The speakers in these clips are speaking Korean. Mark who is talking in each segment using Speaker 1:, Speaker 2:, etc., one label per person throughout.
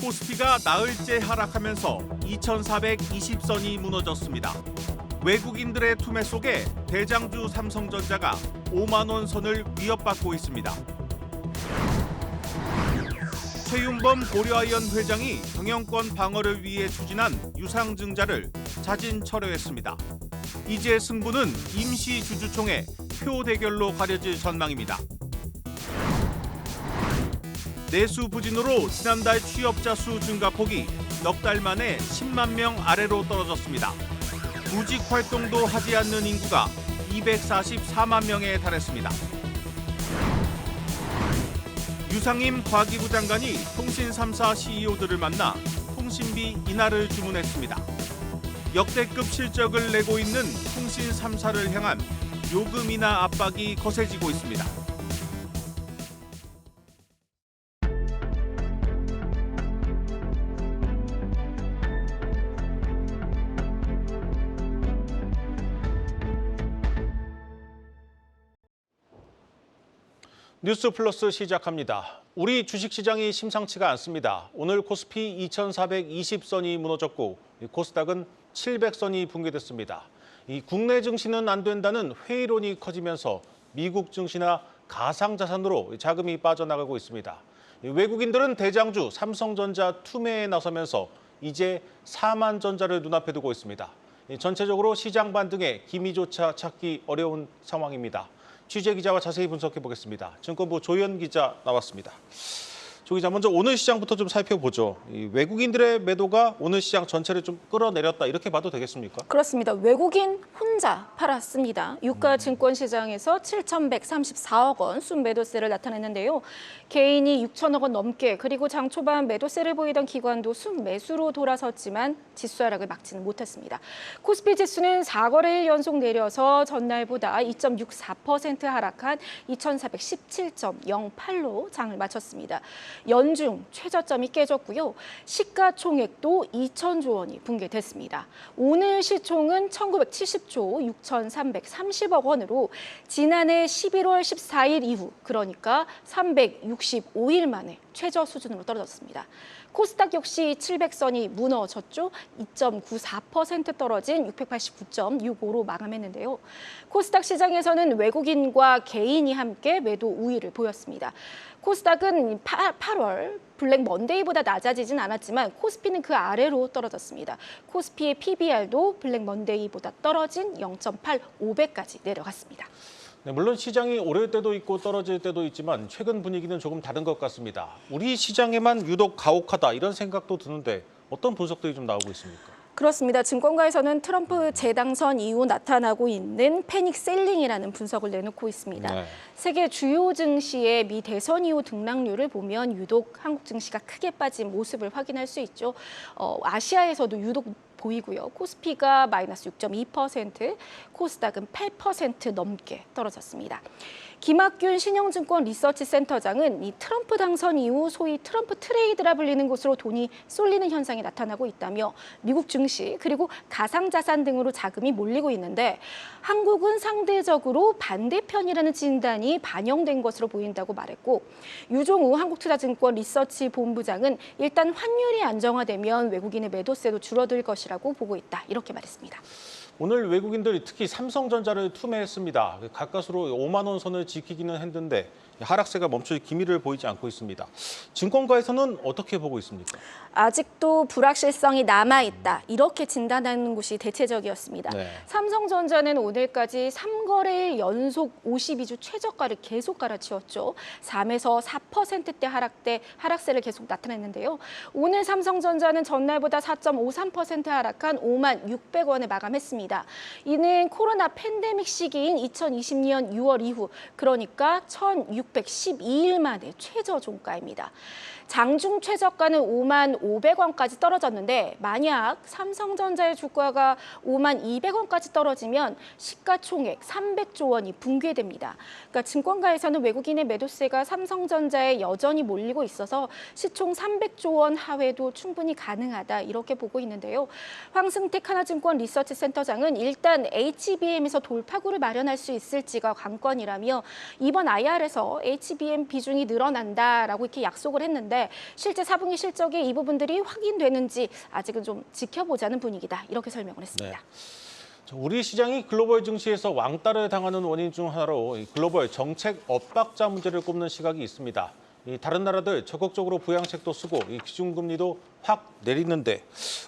Speaker 1: 코스피가 나흘째 하락하면서 2,420선이 무너졌습니다. 외국인들의 투매 속에 대장주 삼성전자가 5만 원 선을 위협받고 있습니다. 최윤범 고려아연 회장이 경영권 방어를 위해 추진한 유상증자를 자진 철회했습니다. 이제 승부는 임시 주주총회 표 대결로 가려질 전망입니다. 내수 부진으로 지난달 취업자 수 증가폭이 넉 달 만에 10만 명 아래로 떨어졌습니다. 구직 활동도 하지 않는 인구가 244만 명에 달했습니다. 유상임 과기부 장관이 통신 3사 CEO들을 만나 통신비 인하를 주문했습니다. 역대급 실적을 내고 있는 통신 3사를 향한 요금 인하 압박이 거세지고 있습니다. 뉴스 플러스 시작합니다. 우리 주식시장이 심상치가 않습니다. 오늘 코스피 2,420선이 무너졌고 코스닥은 700선이 붕괴됐습니다. 이 국내 증시는 안 된다는 회의론이 커지면서 미국 증시나 가상자산으로 자금이 빠져나가고 있습니다. 외국인들은 대장주 삼성전자 투매에 나서면서 이제 사만전자를 눈앞에 두고 있습니다. 전체적으로 시장 반등에 기미조차 찾기 어려운 상황입니다. 취재 기자와 자세히 분석해 보겠습니다. 증권부 조현 기자 나왔습니다. 조 기자, 먼저 오늘 시장부터 좀 살펴보죠. 이 외국인들의 매도가 오늘 시장 전체를 좀 끌어내렸다 이렇게 봐도 되겠습니까?
Speaker 2: 그렇습니다. 외국인 혼자 팔았습니다. 유가 증권 시장에서 7,134억 원 순매도세를 나타냈는데요. 개인이 6천억 원 넘게 그리고 장 초반 매도세를 보이던 기관도 순매수로 돌아섰지만 지수 하락을 막지는 못했습니다. 코스피 지수는 4거래일 연속 내려서 전날보다 2.64% 하락한 2,417.08로 장을 마쳤습니다. 연중 최저점이 깨졌고요. 시가총액도 2,000조 원이 붕괴됐습니다. 오늘 시총은 1,970조 6,330억 원으로 지난해 11월 14일 이후 그러니까 365일 만에 최저 수준으로 떨어졌습니다. 코스닥 역시 700선이 무너졌죠. 2.94% 떨어진 689.65로 마감했는데요. 코스닥 시장에서는 외국인과 개인이 함께 매도 우위를 보였습니다. 코스닥은 8월 블랙 먼데이보다 낮아지진 않았지만 코스피는 그 아래로 떨어졌습니다. 코스피의 PBR도 블랙 먼데이보다 떨어진 0.85배까지 내려갔습니다.
Speaker 1: 네, 물론 시장이 오를 때도 있고 떨어질 때도 있지만 최근 분위기는 조금 다른 것 같습니다. 우리 시장에만 유독 가혹하다 이런 생각도 드는데 어떤 분석들이 좀 나오고 있습니까?
Speaker 2: 그렇습니다. 증권가에서는 트럼프 재당선 이후 나타나고 있는 패닉 셀링이라는 분석을 내놓고 있습니다.
Speaker 1: 네.
Speaker 2: 세계 주요 증시의 미 대선 이후 등락률을 보면 유독 한국 증시가 크게 빠진 모습을 확인할 수 있죠. 아시아에서도 유독 보이고요. 코스피가 마이너스 6.2%, 코스닥은 8% 넘게 떨어졌습니다. 김학균 신영증권 리서치센터장은 이 트럼프 당선 이후 소위 트럼프 트레이드라 불리는 곳으로 돈이 쏠리는 현상이 나타나고 있다며 미국 증시 그리고 가상자산 등으로 자금이 몰리고 있는데 한국은 상대적으로 반대편이라는 진단이 반영된 것으로 보인다고 말했고 유종우 한국투자증권 리서치 본부장은 일단 환율이 안정화되면 외국인의 매도세도 줄어들 것이라고 보고 있다. 이렇게 말했습니다.
Speaker 1: 오늘 외국인들이 특히 삼성전자를 투매했습니다. 가까스로 5만 원 선을 지키기는 했는데 하락세가 멈출 기미를 보이지 않고 있습니다. 증권가에서는 어떻게 보고 있습니까?
Speaker 2: 아직도 불확실성이 남아있다. 이렇게 진단하는 곳이 대체적이었습니다.
Speaker 1: 네.
Speaker 2: 삼성전자는 오늘까지 3거래일 연속 52주 최저가를 계속 갈아치웠죠. 3에서 4%대 하락세를 계속 나타냈는데요. 오늘 삼성전자는 전날보다 4.53% 하락한 5만 600원에 마감했습니다. 이는 코로나 팬데믹 시기인 2020년 6월 이후 그러니까 1,612일 만에 최저 종가입니다. 장중 최저가는 5만 500원까지 떨어졌는데 만약 삼성전자의 주가가 5만 200원까지 떨어지면 시가총액 300조 원이 붕괴됩니다. 그러니까 증권가에서는 외국인의 매도세가 삼성전자에 여전히 몰리고 있어서 시총 300조 원 하회도 충분히 가능하다 이렇게 보고 있는데요. 황승택 하나증권 리서치센터장 투자장은 일단 HBM에서 돌파구를 마련할 수 있을지가 관건이라며 이번 IR에서 HBM 비중이 늘어난다라고 이렇게 약속을 했는데 실제 4분기 실적에 이 부분들이 확인되는지 아직은 좀 지켜보자는 분위기다. 이렇게 설명을 했습니다.
Speaker 1: 네. 우리 시장이 글로벌 증시에서 왕따를 당하는 원인 중 하나로 글로벌 정책 엇박자 문제를 꼽는 시각이 있습니다. 다른 나라들 적극적으로 부양책도 쓰고 기준금리도 확 내리는데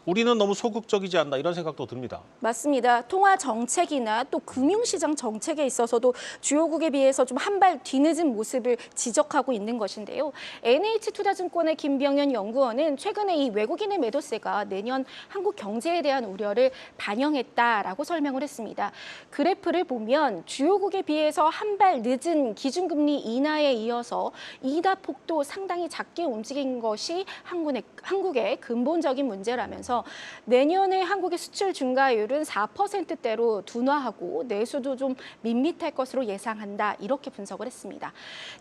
Speaker 1: 우리는 너무 소극적이지 않나 이런 생각도 듭니다.
Speaker 2: 맞습니다. 통화 정책이나 또 금융시장 정책에 있어서도 주요국에 비해서 좀 한 발 뒤늦은 모습을 지적하고 있는 것인데요. NH투자증권의 김병현 연구원은 최근에 이 외국인의 매도세가 내년 한국 경제에 대한 우려를 반영했다라고 설명을 했습니다. 그래프를 보면 주요국에 비해서 한 발 늦은 기준금리 인하에 이어서 이자 폭도 상당히 작게 움직인 것이 한국의 근본적인 문제라면서 내년에 한국의 수출 증가율은 4%대로 둔화하고 내수도 좀 밋밋할 것으로 예상한다. 이렇게 분석을 했습니다.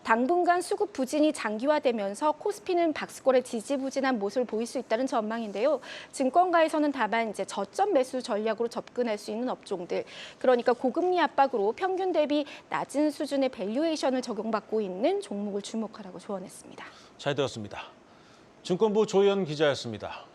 Speaker 2: 당분간 수급 부진이 장기화되면서 코스피는 박스권의 지지부진한 모습을 보일 수 있다는 전망인데요. 증권가에서는 다만 이제 저점 매수 전략으로 접근할 수 있는 업종들, 그러니까 고금리 압박으로 평균 대비 낮은 수준의 밸류에이션을 적용받고 있는 종목을 주목하라고 조언했습니다.
Speaker 1: 잘 들었습니다. 증권부 조현 기자였습니다.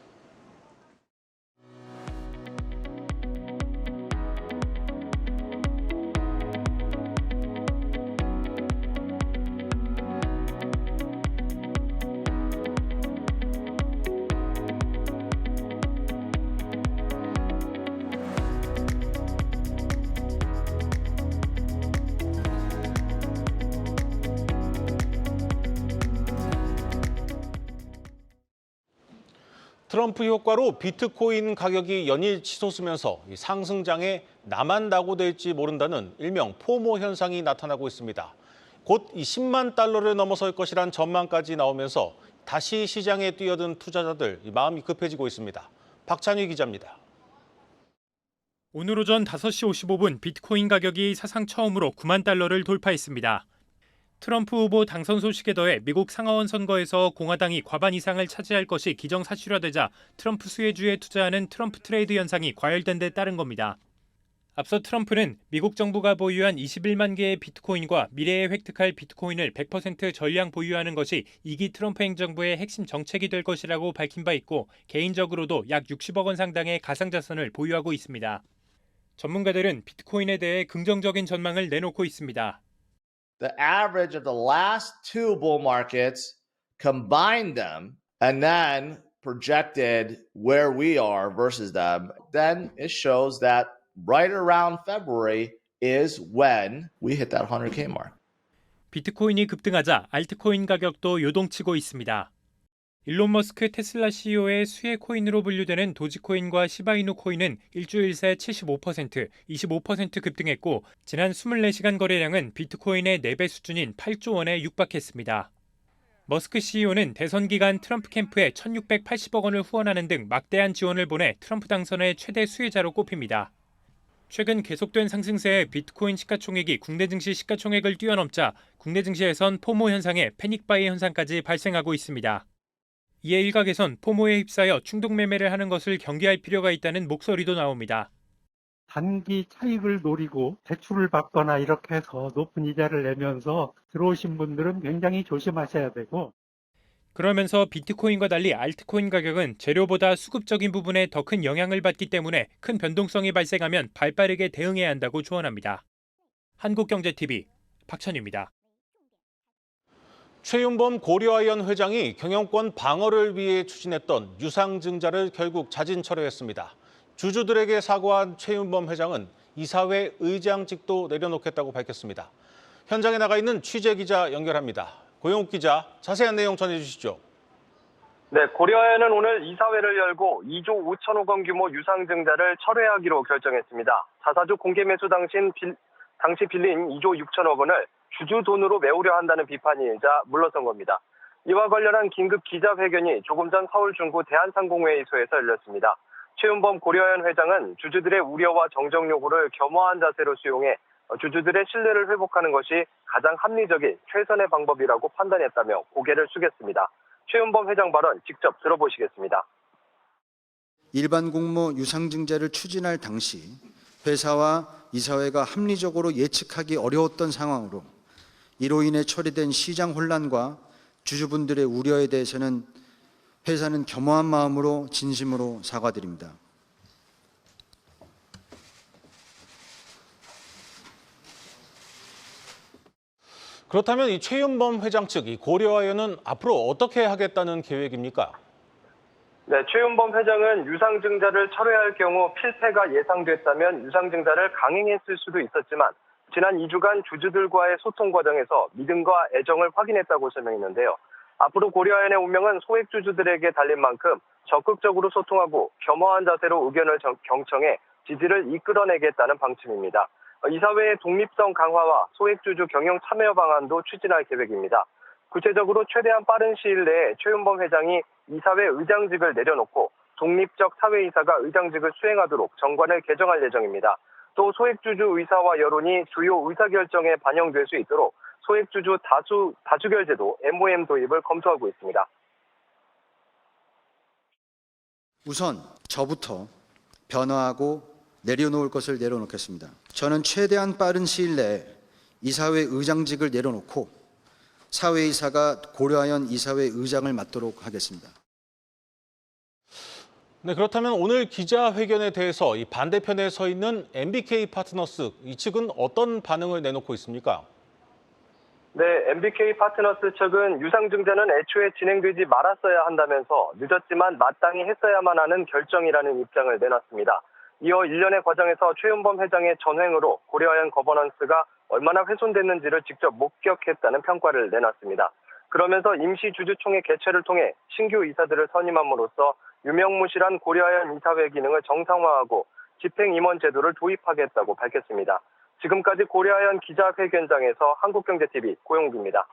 Speaker 1: 트럼프 효과로 비트코인 가격이 연일 치솟으면서 상승장에 나만 낙오될지 모른다는 일명 포모 현상이 나타나고 있습니다. 곧 10만 달러를 넘어설 것이란 전망까지 나오면서 다시 시장에 뛰어든 투자자들 마음이 급해지고 있습니다. 박찬휘 기자입니다.
Speaker 3: 오늘 오전 5시 55분 비트코인 가격이 사상 처음으로 9만 달러를 돌파했습니다. 트럼프 후보 당선 소식에 더해 미국 상하원 선거에서 공화당이 과반 이상을 차지할 것이 기정사실화되자 트럼프 수혜주에 투자하는 트럼프 트레이드 현상이 과열된 데 따른 겁니다. 앞서 트럼프는 미국 정부가 보유한 21만 개의 비트코인과 미래에 획득할 비트코인을 100% 전량 보유하는 것이 2기 트럼프 행정부의 핵심 정책이 될 것이라고 밝힌 바 있고 개인적으로도 약 60억 원 상당의 가상자산을 보유하고 있습니다. 전문가들은 비트코인에 대해 긍정적인 전망을 내놓고 있습니다.
Speaker 4: The average of the last two bull markets, combined them, and then projected where we are versus them, then it shows that right around February is when we hit that 100K mark.
Speaker 3: 비트코인이 급등하자 알트코인 가격도 요동치고 있습니다. 일론 머스크 테슬라 CEO의 수혜 코인으로 분류되는 도지코인과 시바이누 코인은 일주일 새 75%, 25% 급등했고 지난 24시간 거래량은 비트코인의 4배 수준인 8조 원에 육박했습니다. 머스크 CEO는 대선 기간 트럼프 캠프에 1,680억 원을 후원하는 등 막대한 지원을 보내 트럼프 당선의 최대 수혜자로 꼽힙니다. 최근 계속된 상승세에 비트코인 시가총액이 국내 증시 시가총액을 뛰어넘자 국내 증시에선 포모 현상에 패닉바이 현상까지 발생하고 있습니다. 이에 일각에선 포모에 휩싸여 충동 매매를 하는 것을 경계할 필요가 있다는 목소리도 나옵니다.
Speaker 5: 단기 차익을 노리고 대출을 받거나 이렇게 해서 높은 이자를 내면서 들어오신 분들은 굉장히 조심하셔야 되고,
Speaker 3: 그러면서 비트코인과 달리 알트코인 가격은 재료보다 수급적인 부분에 더 큰 영향을 받기 때문에 큰 변동성이 발생하면 발빠르게 대응해야 한다고 조언합니다. 한국경제TV 박찬유입니다.
Speaker 1: 최윤범 고려아연 회장이 경영권 방어를 위해 추진했던 유상증자를 결국 자진 철회했습니다. 주주들에게 사과한 최윤범 회장은 이사회 의장직도 내려놓겠다고 밝혔습니다. 현장에 나가 있는 취재기자 연결합니다. 고영욱 기자, 자세한 내용 전해주시죠.
Speaker 6: 네, 고려아연은 오늘 이사회를 열고 2조 5천억 원 규모 유상증자를 철회하기로 결정했습니다. 자사주 공개 매수 당시 빌린 2조 6천억 원을 주주 돈으로 메우려 한다는 비판이 일자 물러선 겁니다. 이와 관련한 긴급 기자회견이 조금 전 서울 중구 대한상공회의소에서 열렸습니다. 최윤범 고려아연 회장은 주주들의 우려와 정정 요구를 겸허한 자세로 수용해 주주들의 신뢰를 회복하는 것이 가장 합리적인 최선의 방법이라고 판단했다며 고개를 숙였습니다. 최윤범 회장 발언 직접 들어보시겠습니다.
Speaker 7: 일반 공모 유상증자를 추진할 당시 회사와 이사회가 합리적으로 예측하기 어려웠던 상황으로 이로 인해 처리된 시장 혼란과 주주분들의 우려에 대해서는 회사는 겸허한 마음으로 진심으로 사과드립니다.
Speaker 1: 그렇다면 이 최윤범 회장 측 이 고려아연은 앞으로 어떻게 하겠다는 계획입니까?
Speaker 6: 네, 최윤범 회장은 유상증자를 철회할 경우 필패가 예상됐다면 유상증자를 강행했을 수도 있었지만 지난 2주간 주주들과의 소통 과정에서 믿음과 애정을 확인했다고 설명했는데요. 앞으로 고려아연의 운명은 소액주주들에게 달린 만큼 적극적으로 소통하고 겸허한 자세로 의견을 경청해 지지를 이끌어내겠다는 방침입니다. 이사회의 독립성 강화와 소액주주 경영 참여 방안도 추진할 계획입니다. 구체적으로 최대한 빠른 시일 내에 최윤범 회장이 이사회 의장직을 내려놓고 독립적 사회이사가 의장직을 수행하도록 정관을 개정할 예정입니다. 또 소액주주 의사와 여론이 주요 의사결정에 반영될 수 있도록 소액주주 다주결제도 MOM 도입을 검토하고 있습니다.
Speaker 7: 우선 저부터 변화하고 내려놓을 것을 내려놓겠습니다. 저는 최대한 빠른 시일 내에 이사회 의장직을 내려놓고 사회이사가 고려아연 이사회 의장을 맡도록 하겠습니다.
Speaker 1: 네, 그렇다면 오늘 기자회견에 대해서 이 반대편에 서 있는 MBK 파트너스 이 측은 어떤 반응을 내놓고 있습니까?
Speaker 6: 네, MBK 파트너스 측은 유상증자는 애초에 진행되지 말았어야 한다면서 늦었지만 마땅히 했어야만 하는 결정이라는 입장을 내놨습니다. 이어 일련의 과정에서 최윤범 회장의 전횡으로 고려아연 거버넌스가 얼마나 훼손됐는지를 직접 목격했다는 평가를 내놨습니다. 그러면서 임시주주총회 개최를 통해 신규 이사들을 선임함으로써 유명무실한 고려아연 이사회 기능을 정상화하고 집행임원 제도를 도입하겠다고 밝혔습니다. 지금까지 고려아연 기자회견장에서 한국경제TV 고용규입니다.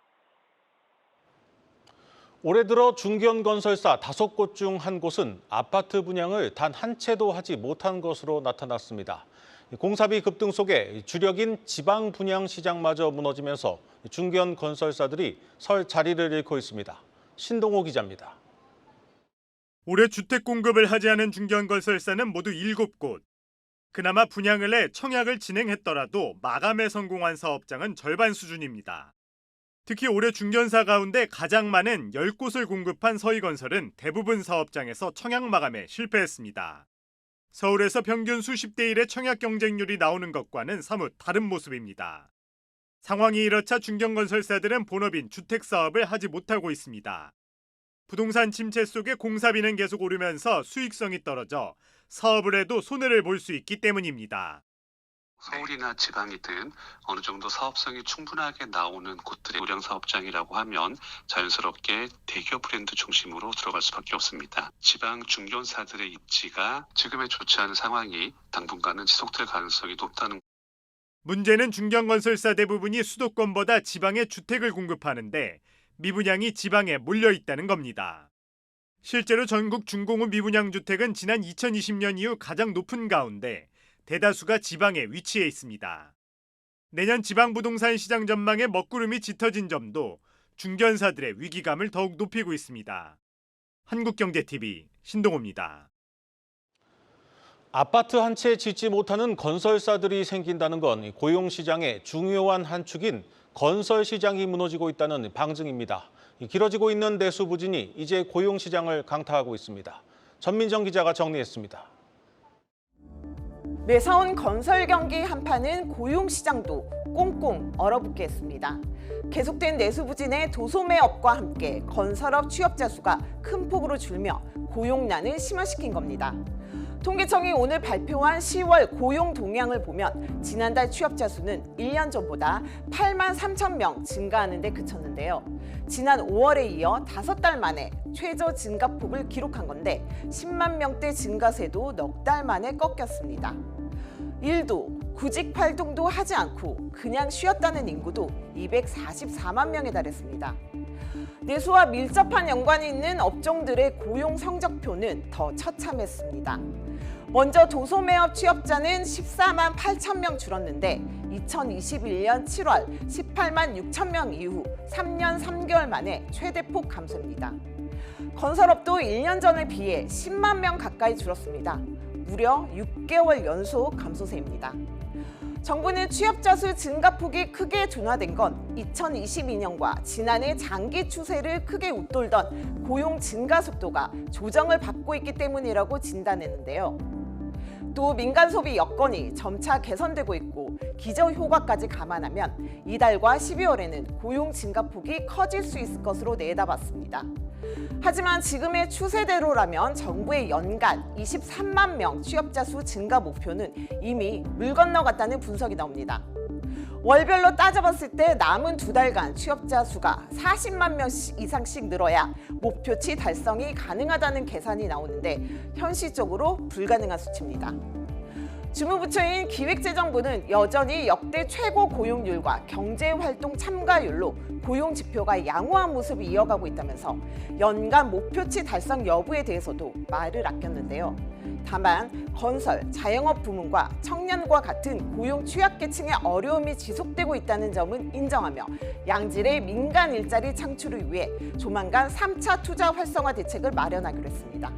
Speaker 1: 올해 들어 중견건설사 5곳 중 한 곳은 아파트 분양을 단 한 채도 하지 못한 것으로 나타났습니다. 공사비 급등 속에 주력인 지방 분양 시장마저 무너지면서 중견건설사들이 설 자리를 잃고 있습니다. 신동호 기자입니다.
Speaker 3: 올해 주택 공급을 하지 않은 중견건설사는 모두 7곳. 그나마 분양을 해 청약을 진행했더라도 마감에 성공한 사업장은 절반 수준입니다. 특히 올해 중견사 가운데 가장 많은 10곳을 공급한 서희건설은 대부분 사업장에서 청약 마감에 실패했습니다. 서울에서 평균 수십 대 1의 청약 경쟁률이 나오는 것과는 사뭇 다른 모습입니다. 상황이 이렇자 중견건설사들은 본업인 주택사업을 하지 못하고 있습니다. 부동산 침체 속에 공사비는 계속 오르면서 수익성이 떨어져 사업을 해도 손해를 볼 수 있기 때문입니다.
Speaker 8: 서울이나 지방이든 어느 정도 사업성이 충분하게 나오는 곳들의 우량 사업장이라고 하면 자연스럽게 대기업 브랜드 중심으로 들어갈 수밖에 없습니다. 지방 중견사들의 입지가 지금의 좋지 않은 상황이 당분간은 지속될 가능성이 높다는.
Speaker 3: 문제는 중견건설사 대부분이 수도권보다 지방에 주택을 공급하는데 미분양이 지방에 몰려 있다는 겁니다. 실제로 전국 준공후 미분양 주택은 지난 2020년 이후 가장 높은 가운데 대다수가 지방에 위치해 있습니다. 내년 지방 부동산 시장 전망에 먹구름이 짙어진 점도 중견사들의 위기감을 더욱 높이고 있습니다. 한국경제TV 신동호입니다.
Speaker 1: 아파트 한 채 짓지 못하는 건설사들이 생긴다는 건 고용시장의 중요한 한 축인 건설시장이 무너지고 있다는 방증입니다. 길어지고 있는 내수 부진이 이제 고용시장을 강타하고 있습니다. 전민정 기자가 정리했습니다.
Speaker 9: 매서운 건설 경기 한파는 고용시장도 꽁꽁 얼어붙게 했습니다. 계속된 내수 부진에 도소매업과 함께 건설업 취업자 수가 큰 폭으로 줄며 고용난을 심화시킨 겁니다. 통계청이 오늘 발표한 10월 고용 동향을 보면 지난달 취업자 수는 1년 전보다 8만 3천 명 증가하는 데 그쳤는데요. 지난 5월에 이어 5달 만에 최저 증가폭을 기록한 건데 10만 명대 증가세도 넉 달 만에 꺾였습니다. 일도 구직 활동도 하지 않고 그냥 쉬었다는 인구도 244만 명에 달했습니다. 내수와 밀접한 연관이 있는 업종들의 고용 성적표는 더 처참했습니다. 먼저 도소매업 취업자는 14만 8천 명 줄었는데 2021년 7월 18만 6천 명 이후 3년 3개월 만에 최대폭 감소입니다. 건설업도 1년 전에 비해 10만 명 가까이 줄었습니다. 무려 6개월 연속 감소세입니다. 정부는 취업자 수 증가폭이 크게 둔화된 건 2022년과 지난해 장기 추세를 크게 웃돌던 고용 증가 속도가 조정을 받고 있기 때문이라고 진단했는데요. 또 민간 소비 여건이 점차 개선되고 있고 기저 효과까지 감안하면 이달과 12월에는 고용 증가폭이 커질 수 있을 것으로 내다봤습니다. 하지만 지금의 추세대로라면 정부의 연간 23만 명 취업자 수 증가 목표는 이미 물 건너갔다는 분석이 나옵니다. 월별로 따져봤을 때 남은 2달간 취업자 수가 40만 명 이상씩 늘어야 목표치 달성이 가능하다는 계산이 나오는데 현실적으로 불가능한 수치입니다. 주무부처인 기획재정부는 여전히 역대 최고 고용률과 경제활동 참가율로 고용 지표가 양호한 모습을 이어가고 있다면서 연간 목표치 달성 여부에 대해서도 말을 아꼈는데요. 다만 건설, 자영업 부문과 청년과 같은 고용 취약계층의 어려움이 지속되고 있다는 점은 인정하며 양질의 민간 일자리 창출을 위해 조만간 3차 투자 활성화 대책을 마련하기로 했습니다.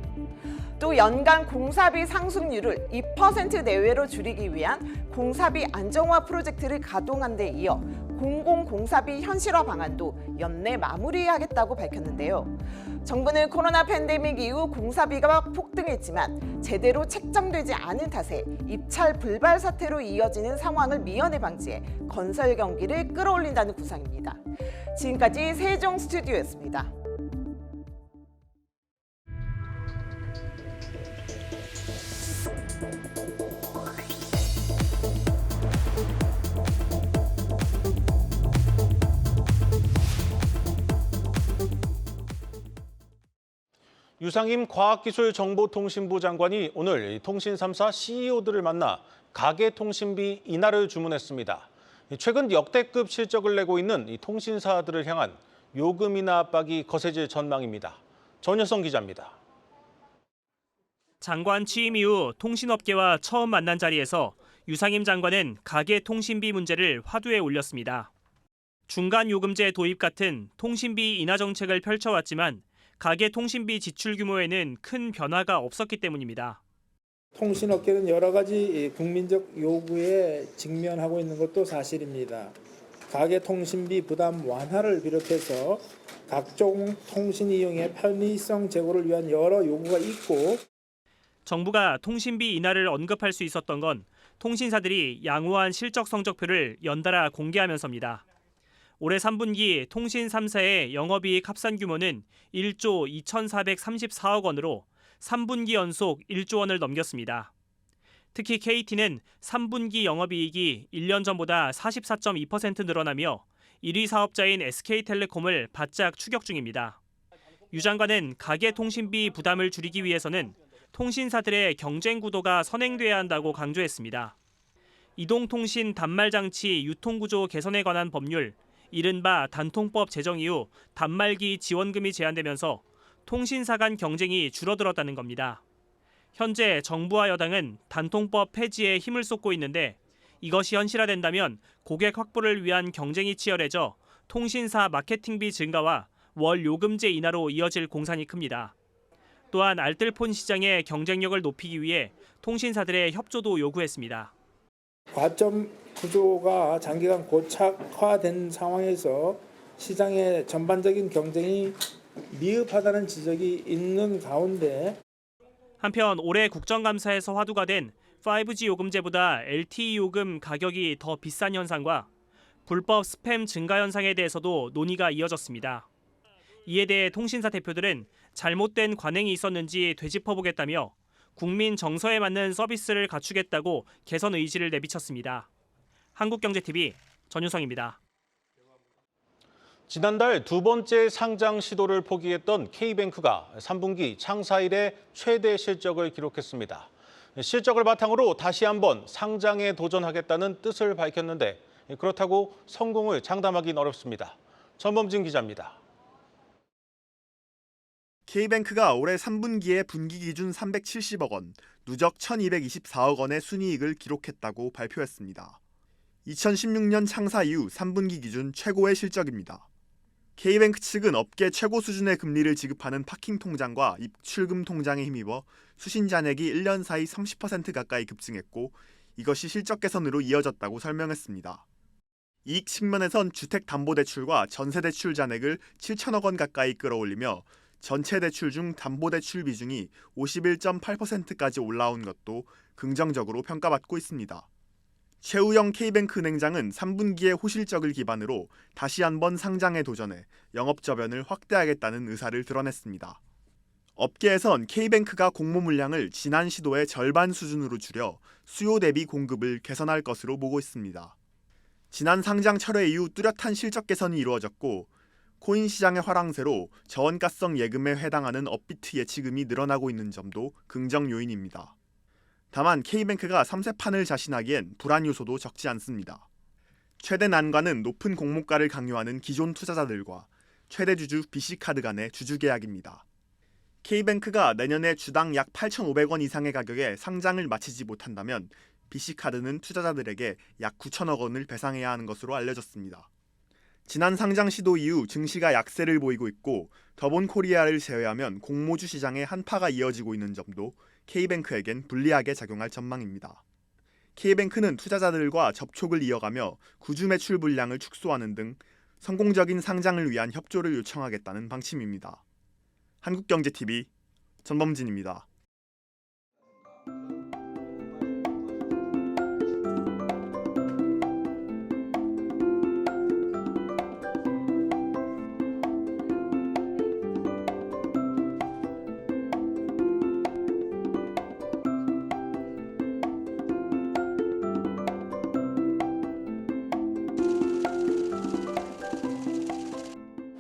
Speaker 9: 또 연간 공사비 상승률을 2% 내외로 줄이기 위한 공사비 안정화 프로젝트를 가동한 데 이어 공공공사비 현실화 방안도 연내 마무리하겠다고 밝혔는데요. 정부는 코로나 팬데믹 이후 공사비가 폭등했지만 제대로 책정되지 않은 탓에 입찰 불발 사태로 이어지는 상황을 미연에 방지해 건설 경기를 끌어올린다는 구상입니다. 지금까지 세종 스튜디오였습니다.
Speaker 1: 유상임 과학기술정보통신부 장관이 오늘 통신 3사 CEO들을 만나 가계통신비 인하를 주문했습니다. 최근 역대급 실적을 내고 있는 이 통신사들을 향한 요금 인하 압박이 거세질 전망입니다. 전효성 기자입니다.
Speaker 10: 장관 취임 이후 통신업계와 처음 만난 자리에서 유상임 장관은 가계통신비 문제를 화두에 올렸습니다. 중간요금제 도입 같은 통신비 인하 정책을 펼쳐왔지만 가계통신비 지출 규모에는 큰 변화가 없었기 때문입니다.
Speaker 11: 통신업계는 여러 가지 국민적 요구에 직면하고 있는 것도 사실입니다. 가계통신비 부담 완화를 비롯해서 각종 통신 이용의 편의성 제고를 위한 여러 요구가 있고
Speaker 10: 정부가 통신비 인하를 언급할 수 있었던 건 통신사들이 양호한 실적 성적표를 연달아 공개하면서입니다. 올해 3분기 통신 3사의 영업이익 합산 규모는 1조 2,434억 원으로 3분기 연속 1조 원을 넘겼습니다. 특히 KT는 3분기 영업이익이 1년 전보다 44.2% 늘어나며 1위 사업자인 SK텔레콤을 바짝 추격 중입니다. 유 장관은 가계통신비 부담을 줄이기 위해서는 통신사들의 경쟁 구도가 선행돼야 한다고 강조했습니다. 이동통신 단말장치 유통구조 개선에 관한 법률, 이른바 단통법 제정 이후 단말기 지원금이 제한되면서 통신사 간 경쟁이 줄어들었다는 겁니다. 현재 정부와 여당은 단통법 폐지에 힘을 쏟고 있는데 이것이 현실화된다면 고객 확보를 위한 경쟁이 치열해져 통신사 마케팅비 증가와 월 요금제 인하로 이어질 공산이 큽니다. 또한 알뜰폰 시장의 경쟁력을 높이기 위해 통신사들의 협조도 요구했습니다.
Speaker 11: 과점 구조가 장기간 고착화된 상황에서 시장의 전반적인 경쟁이 미흡하다는 지적이 있는 가운데
Speaker 10: 한편 올해 국정감사에서 화두가 된 5G 요금제보다 LTE 요금 가격이 더 비싼 현상과 불법 스팸 증가 현상에 대해서도 논의가 이어졌습니다. 이에 대해 통신사 대표들은 잘못된 관행이 있었는지 되짚어보겠다며 국민 정서에 맞는 서비스를 갖추겠다고 개선 의지를 내비쳤습니다. 한국경제TV 전효성입니다.
Speaker 1: 지난달 두 번째 상장 시도를 포기했던 K뱅크가 3분기 창사 이래 최대 실적을 기록했습니다. 실적을 바탕으로 다시 한번 상장에 도전하겠다는 뜻을 밝혔는데 그렇다고 성공을 장담하기는 어렵습니다. 전범진 기자입니다.
Speaker 12: K뱅크가 올해 3분기에 분기 기준 370억 원, 누적 1,224억 원의 순이익을 기록했다고 발표했습니다. 2016년 창사 이후 3분기 기준 최고의 실적입니다. K뱅크 측은 업계 최고 수준의 금리를 지급하는 파킹 통장과 입출금 통장에 힘입어 수신 잔액이 1년 사이 30% 가까이 급증했고 이것이 실적 개선으로 이어졌다고 설명했습니다. 이익 측면에선 주택담보대출과 전세대출 잔액을 7천억 원 가까이 끌어올리며 전체 대출 중 담보대출 비중이 51.8%까지 올라온 것도 긍정적으로 평가받고 있습니다. 최우영 K뱅크 은행장은 3분기의 호실적을 기반으로 다시 한번 상장에 도전해 영업 저변을 확대하겠다는 의사를 드러냈습니다. 업계에선 K뱅크가 공모 물량을 지난 시도의 절반 수준으로 줄여 수요 대비 공급을 개선할 것으로 보고 있습니다. 지난 상장 철회 이후 뚜렷한 실적 개선이 이루어졌고 코인 시장의 화랑세로 저원가성 예금에 해당하는 업비트 예치금이 늘어나고 있는 점도 긍정 요인입니다. 다만 K뱅크가 3세판을 자신하기엔 불안 요소도 적지 않습니다. 최대 난관은 높은 공모가를 강요하는 기존 투자자들과 최대 주주 BC카드 간의 주주 계약입니다. K뱅크가 내년에 주당 약 8,500원 이상의 가격에 상장을 마치지 못한다면 BC카드는 투자자들에게 약 9천억 원을 배상해야 하는 것으로 알려졌습니다. 지난 상장 시도 이후 증시가 약세를 보이고 있고 더본코리아를 제외하면 공모주 시장의 한파가 이어지고 있는 점도 K뱅크에겐 불리하게 작용할 전망입니다. K뱅크는 투자자들과 접촉을 이어가며 구주 매출 물량을 축소하는 등 성공적인 상장을 위한 협조를 요청하겠다는 방침입니다. 한국경제TV 전범진입니다.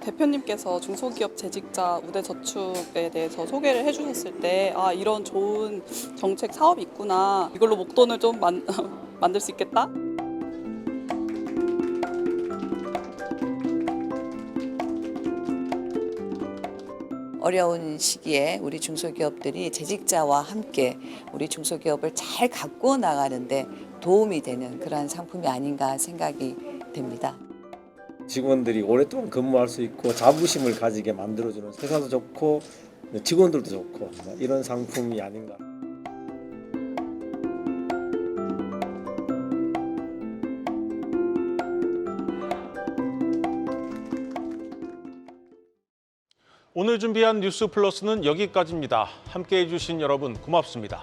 Speaker 13: 대표님께서 중소기업 재직자 우대저축에 대해서 소개를 해주셨을 때 이런 좋은 정책 사업이 있구나, 이걸로 목돈을 좀 만들 수 있겠다.
Speaker 14: 어려운 시기에 우리 중소기업들이 재직자와 함께 우리 중소기업을 잘 갖고 나가는데 도움이 되는 그런 상품이 아닌가 생각이 됩니다.
Speaker 15: 직원들이 오랫동안 근무할 수 있고 자부심을 가지게 만들어주는 회사도 좋고 직원들도 좋고 이런 상품이 아닌가.
Speaker 1: 오늘 준비한 뉴스 플러스는 여기까지입니다. 함께해 주신 여러분 고맙습니다.